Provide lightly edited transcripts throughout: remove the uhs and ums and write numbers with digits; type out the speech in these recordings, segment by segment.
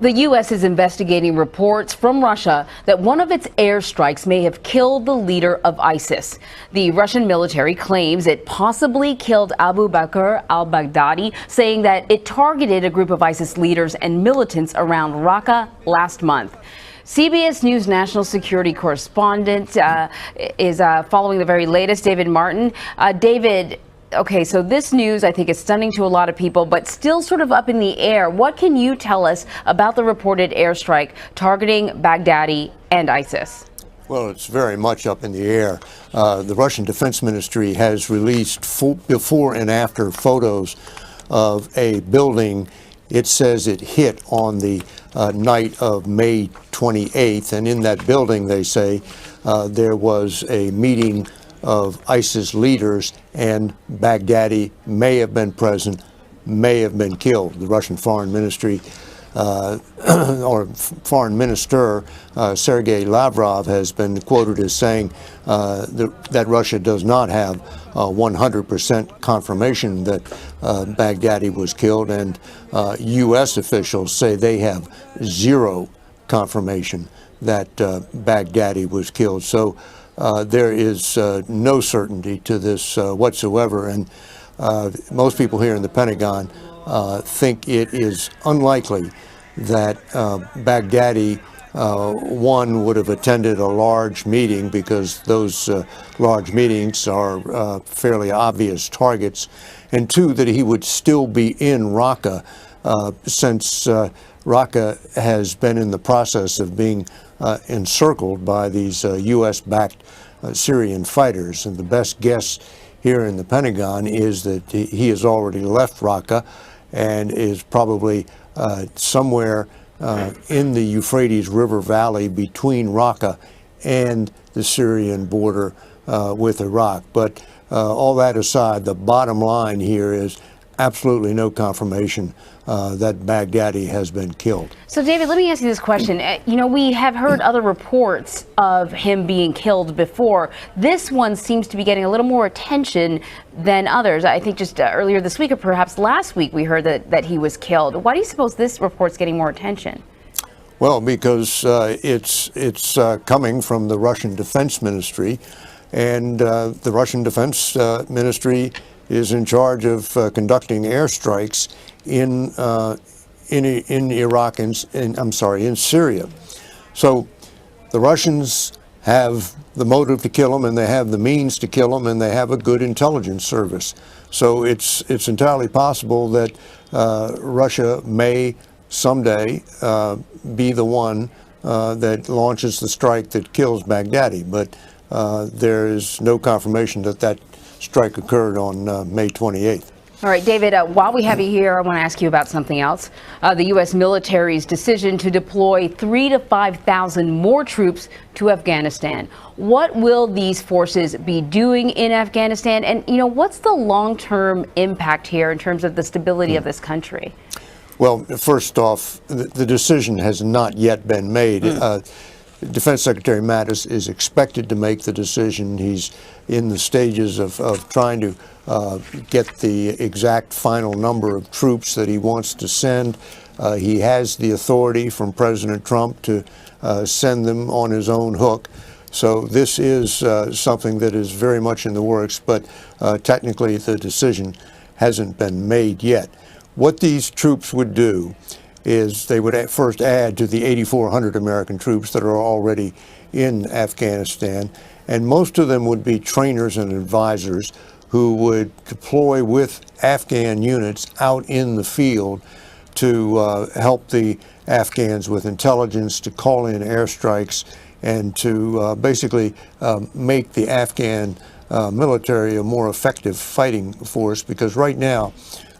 The U.S. is investigating reports from Russia that one of its airstrikes may have killed the leader of ISIS. The Russian military claims it possibly killed Abu Bakr al-Baghdadi, saying that it targeted a group of ISIS leaders and militants around Raqqa last month. CBS News national security correspondent is following the very latest, David Martin. David, okay, so this news, I think, is stunning to a lot of people, but still sort of up in the air. What can you tell us about the reported airstrike targeting Baghdadi and ISIS? Well, it's very much up in the air. The Russian Defense Ministry has released before and after photos of a building. It says it hit on the night of May 28th, and in that building, they say, there was a meeting of ISIS leaders, and Baghdadi may have been present, may have been killed. The Russian Foreign Ministry or Foreign Minister Sergei Lavrov has been quoted as saying that Russia does not have 100% confirmation that Baghdadi was killed, and U.S. officials say they have zero confirmation that Baghdadi was killed. So there is no certainty to this whatsoever, and most people here in the Pentagon think it is unlikely that Baghdadi, one, would have attended a large meeting, because those large meetings are fairly obvious targets, and two, that he would still be in Raqqa, since Raqqa has been in the process of being encircled by these U.S.-backed Syrian fighters. And the best guess here in the Pentagon is that he has already left Raqqa and is probably somewhere in the Euphrates River Valley between Raqqa and the Syrian border with Iraq. But all that aside, the bottom line here is absolutely no confirmation that Baghdadi has been killed. So, David, let me ask you this question. You know, we have heard other reports of him being killed before. This one seems to be getting a little more attention than others. I think just earlier this week, or perhaps last week, we heard that he was killed. Why do you suppose this report's getting more attention? Well, because it's coming from the Russian Defense Ministry, and the Russian Defense Ministry is in charge of conducting airstrikes in Iraq and in Syria. So the Russians have the motive to kill him, and they have the means to kill him, and they have a good intelligence service. So it's entirely possible that Russia may someday be the one that launches the strike that kills Baghdadi, but there is no confirmation that that strike occurred on May 28th. All right, David, while we have you here, I want to ask you about something else. The U.S. military's decision to deploy 3,000 to 5,000 more troops to Afghanistan. What will these forces be doing in Afghanistan? And, you know, what's the long-term impact here in terms of the stability of this country? Well, first off, the decision has not yet been made. Defense Secretary Mattis is expected to make the decision. He's in the stages of trying to get the exact final number of troops that he wants to send. He has the authority from President Trump to send them on his own hook. So this is something that is very much in the works, but technically the decision hasn't been made yet. What these troops would do is they would first add to the 8,400 American troops that are already in Afghanistan, and most of them would be trainers and advisors who would deploy with Afghan units out in the field to help the Afghans with intelligence, to call in airstrikes, and to basically make the Afghan military a more effective fighting force, because right now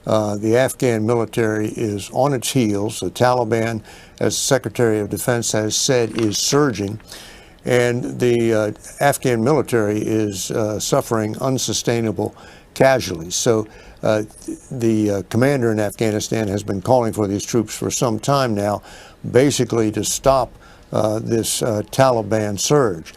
the Afghan military is on its heels. The Taliban, as Secretary of Defense has said, is surging, and the Afghan military is suffering unsustainable casualties. So the commander in Afghanistan has been calling for these troops for some time now, basically to stop this Taliban surge.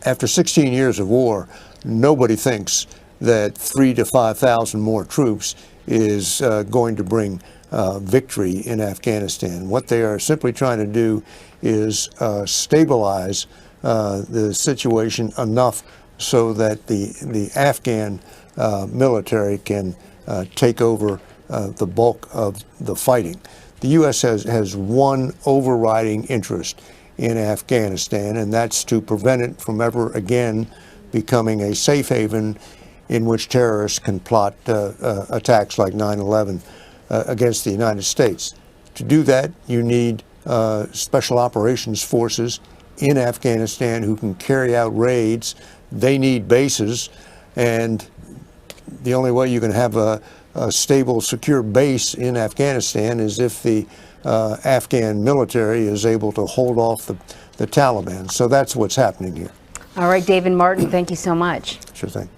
After 16 years of war, nobody thinks that 3,000 to 5,000 more troops is going to bring victory in Afghanistan. What they are simply trying to do is stabilize the situation enough so that the Afghan military can take over the bulk of the fighting. The U.S. has one overriding interest in Afghanistan, and that's to prevent it from ever again becoming a safe haven in which terrorists can plot attacks like 9/11 against the United States. To do that, you need special operations forces in Afghanistan who can carry out raids. They need bases, and the only way you can have a stable, secure base in Afghanistan is if the Afghan military is able to hold off the Taliban. So that's what's happening here. All right, David Martin, thank you so much. Sure thing.